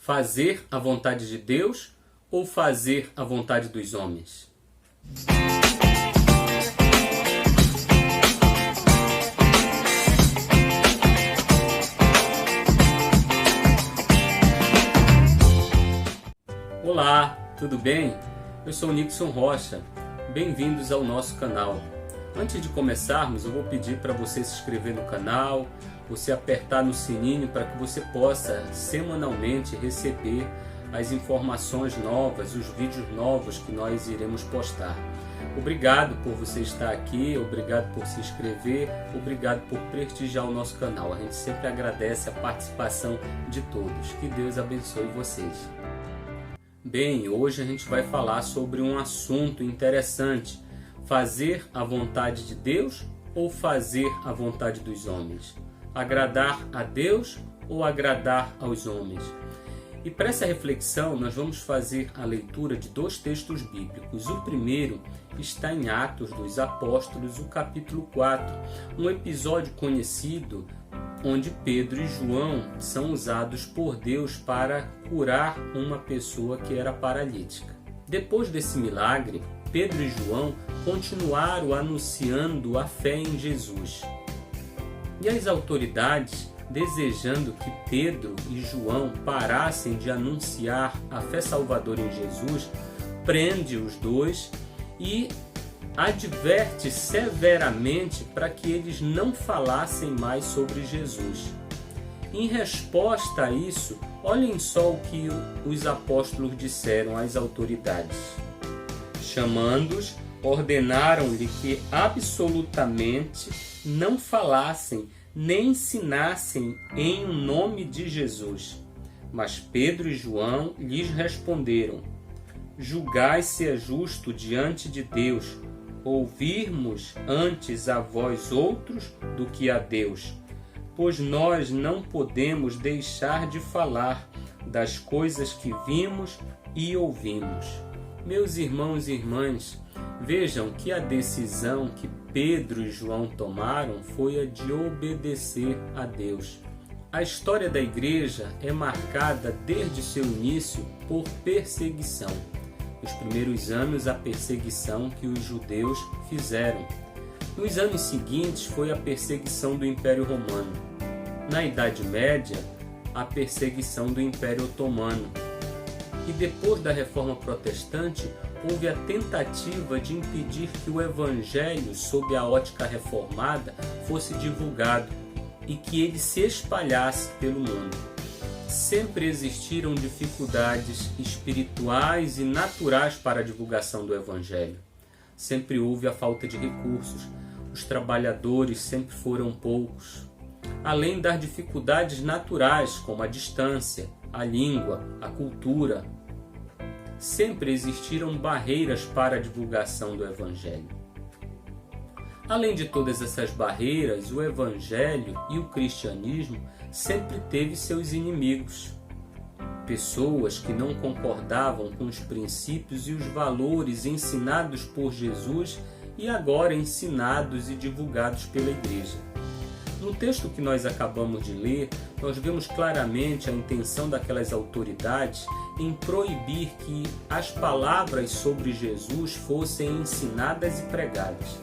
Fazer a vontade de Deus ou fazer a vontade dos homens? Olá, tudo bem? Eu sou o Nixon Rocha. Bem-vindos ao nosso canal. Antes de começarmos, eu vou pedir para você se inscrever no canal, você apertar no sininho para que você possa semanalmente receber as informações novas, os vídeos novos que nós iremos postar. Obrigado por você estar aqui, obrigado por se inscrever, obrigado por prestigiar o nosso canal. A gente sempre agradece a participação de todos. Que Deus abençoe vocês. Bem, hoje a gente vai falar sobre um assunto interessante. Fazer a vontade de Deus ou fazer a vontade dos homens? Agradar a Deus ou agradar aos homens? E para essa reflexão nós vamos fazer a leitura de dois textos bíblicos. O primeiro está em Atos dos Apóstolos, o capítulo 4, um episódio conhecido onde Pedro e João são usados por Deus para curar uma pessoa que era paralítica. Depois desse milagre, Pedro e João continuaram anunciando a fé em Jesus. E as autoridades, desejando que Pedro e João parassem de anunciar a fé salvadora em Jesus, prende os dois e adverte severamente para que eles não falassem mais sobre Jesus. Em resposta a isso, olhem só o que os apóstolos disseram às autoridades. Chamando-os, ordenaram-lhe que absolutamente não falassem nem ensinassem em nome de Jesus. Mas Pedro e João lhes responderam: julgai se é justo diante de Deus ouvirmos antes a vós outros do que a Deus, pois nós não podemos deixar de falar das coisas que vimos e ouvimos. Meus irmãos e irmãs, vejam que a decisão que Pedro e João tomaram foi a de obedecer a Deus. A história da igreja é marcada desde seu início por perseguição. Nos primeiros anos, a perseguição que os judeus fizeram. Nos anos seguintes, foi a perseguição do Império Romano. Na Idade Média, a perseguição do Império Otomano. E depois da Reforma Protestante, houve a tentativa de impedir que o Evangelho, sob a ótica reformada, fosse divulgado e que ele se espalhasse pelo mundo. Sempre existiram dificuldades espirituais e naturais para a divulgação do Evangelho. Sempre houve a falta de recursos, os trabalhadores sempre foram poucos. Além das dificuldades naturais, como a distância, a língua, a cultura, sempre existiram barreiras para a divulgação do Evangelho. Além de todas essas barreiras, o Evangelho e o cristianismo sempre teve seus inimigos. Pessoas que não concordavam com os princípios e os valores ensinados por Jesus e agora ensinados e divulgados pela igreja. No texto que nós acabamos de ler, nós vemos claramente a intenção daquelas autoridades em proibir que as palavras sobre Jesus fossem ensinadas e pregadas,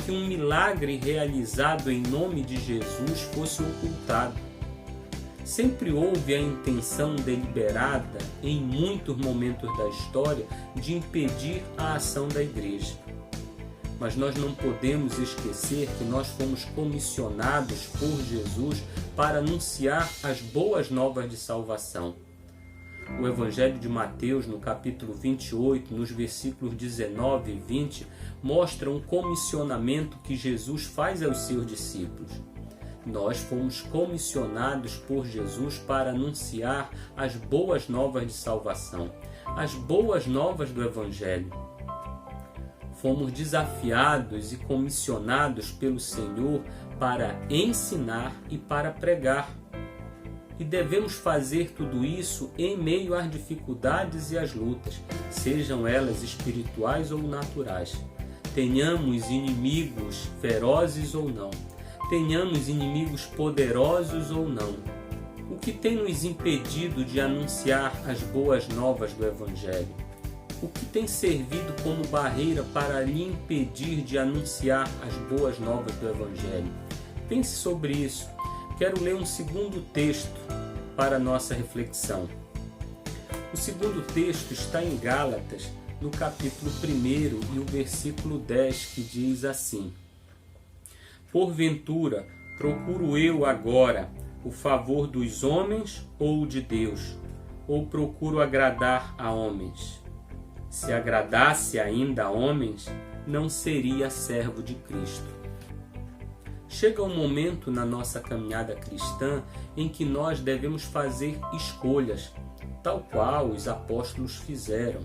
que um milagre realizado em nome de Jesus fosse ocultado. Sempre houve a intenção deliberada, em muitos momentos da história, de impedir a ação da igreja. Mas nós não podemos esquecer que nós fomos comissionados por Jesus para anunciar as boas novas de salvação. O Evangelho de Mateus, no capítulo 28, nos versículos 19 e 20, mostra um comissionamento que Jesus faz aos seus discípulos. Nós fomos comissionados por Jesus para anunciar as boas novas de salvação, as boas novas do Evangelho. Fomos desafiados e comissionados pelo Senhor para ensinar e para pregar. E devemos fazer tudo isso em meio às dificuldades e às lutas, sejam elas espirituais ou naturais. Tenhamos inimigos ferozes ou não, tenhamos inimigos poderosos ou não. O que tem nos impedido de anunciar as boas novas do Evangelho? O que tem servido como barreira para lhe impedir de anunciar as boas novas do Evangelho? Pense sobre isso. Quero ler um segundo texto para a nossa reflexão. O segundo texto está em Gálatas, no capítulo 1 e o versículo 10, que diz assim: Porventura, procuro eu agora o favor dos homens ou o de Deus? Ou procuro agradar a homens? Se agradasse ainda a homens, não seria servo de Cristo. Chega um momento na nossa caminhada cristã em que nós devemos fazer escolhas, tal qual os apóstolos fizeram.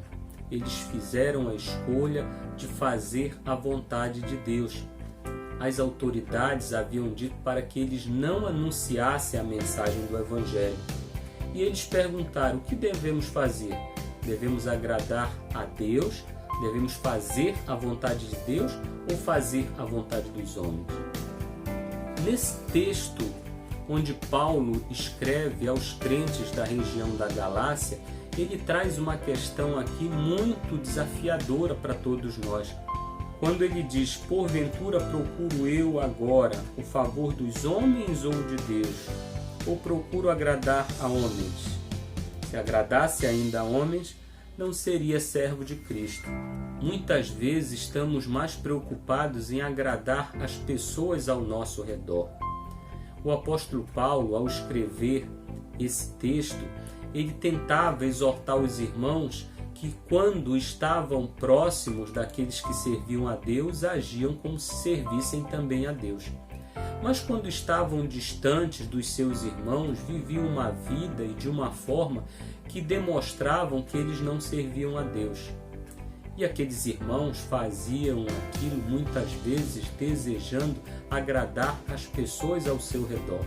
Eles fizeram a escolha de fazer a vontade de Deus. As autoridades haviam dito para que eles não anunciassem a mensagem do Evangelho. E eles perguntaram: o que devemos fazer? Devemos agradar a Deus? Devemos fazer a vontade de Deus ou fazer a vontade dos homens? Nesse texto, onde Paulo escreve aos crentes da região da Galácia, ele traz uma questão aqui muito desafiadora para todos nós. Quando ele diz: porventura procuro eu agora o favor dos homens ou de Deus? Ou procuro agradar a homens? Se agradasse ainda a homens, não seria servo de Cristo. Muitas vezes estamos mais preocupados em agradar as pessoas ao nosso redor. O apóstolo Paulo, ao escrever esse texto, ele tentava exortar os irmãos que, quando estavam próximos daqueles que serviam a Deus, agiam como se servissem também a Deus. Mas quando estavam distantes dos seus irmãos, viviam uma vida e de uma forma que demonstravam que eles não serviam a Deus. E aqueles irmãos faziam aquilo muitas vezes desejando agradar as pessoas ao seu redor.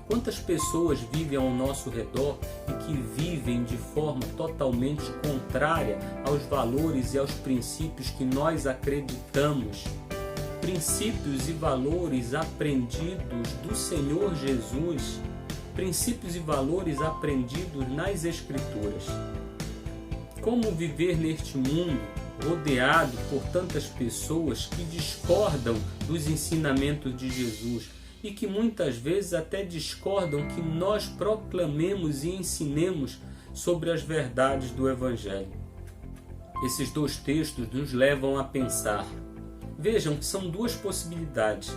Quantas pessoas vivem ao nosso redor e que vivem de forma totalmente contrária aos valores e aos princípios que nós acreditamos? Princípios e valores aprendidos do Senhor Jesus, princípios e valores aprendidos nas Escrituras. Como viver neste mundo rodeado por tantas pessoas que discordam dos ensinamentos de Jesus e que muitas vezes até discordam que nós proclamemos e ensinemos sobre as verdades do Evangelho? Esses dois textos nos levam a pensar. Vejam que são duas possibilidades.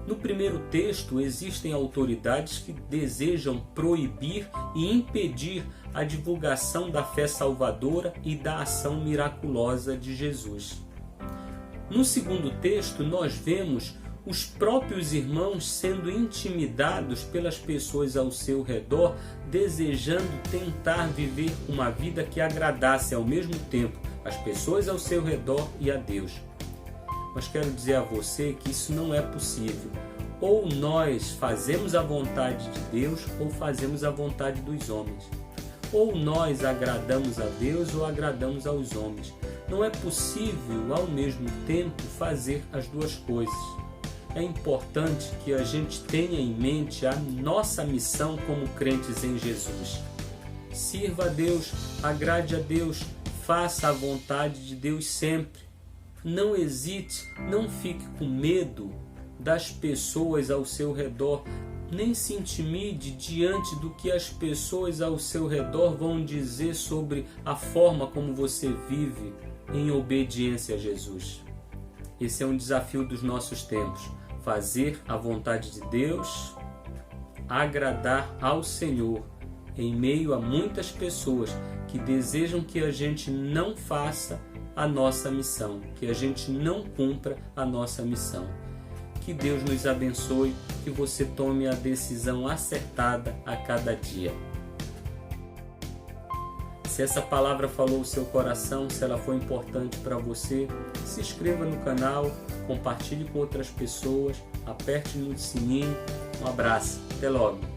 No primeiro texto, existem autoridades que desejam proibir e impedir a divulgação da fé salvadora e da ação miraculosa de Jesus. No segundo texto, nós vemos os próprios irmãos sendo intimidados pelas pessoas ao seu redor, desejando tentar viver uma vida que agradasse ao mesmo tempo as pessoas ao seu redor e a Deus. Mas quero dizer a você que isso não é possível. Ou nós fazemos a vontade de Deus ou fazemos a vontade dos homens. Ou nós agradamos a Deus ou agradamos aos homens. Não é possível ao mesmo tempo fazer as duas coisas. É importante que a gente tenha em mente a nossa missão como crentes em Jesus. Sirva a Deus, agrade a Deus, faça a vontade de Deus sempre. Não hesite, não fique com medo das pessoas ao seu redor, nem se intimide diante do que as pessoas ao seu redor vão dizer sobre a forma como você vive em obediência a Jesus. Esse é um desafio dos nossos tempos, fazer a vontade de Deus, agradar ao Senhor, em meio a muitas pessoas que desejam que a gente não faça a nossa missão, que a gente não cumpra a nossa missão. Que Deus nos abençoe, que você tome a decisão acertada a cada dia. Se essa palavra falou o seu coração, se ela foi importante para você, se inscreva no canal, compartilhe com outras pessoas, aperte no sininho. Um abraço, até logo!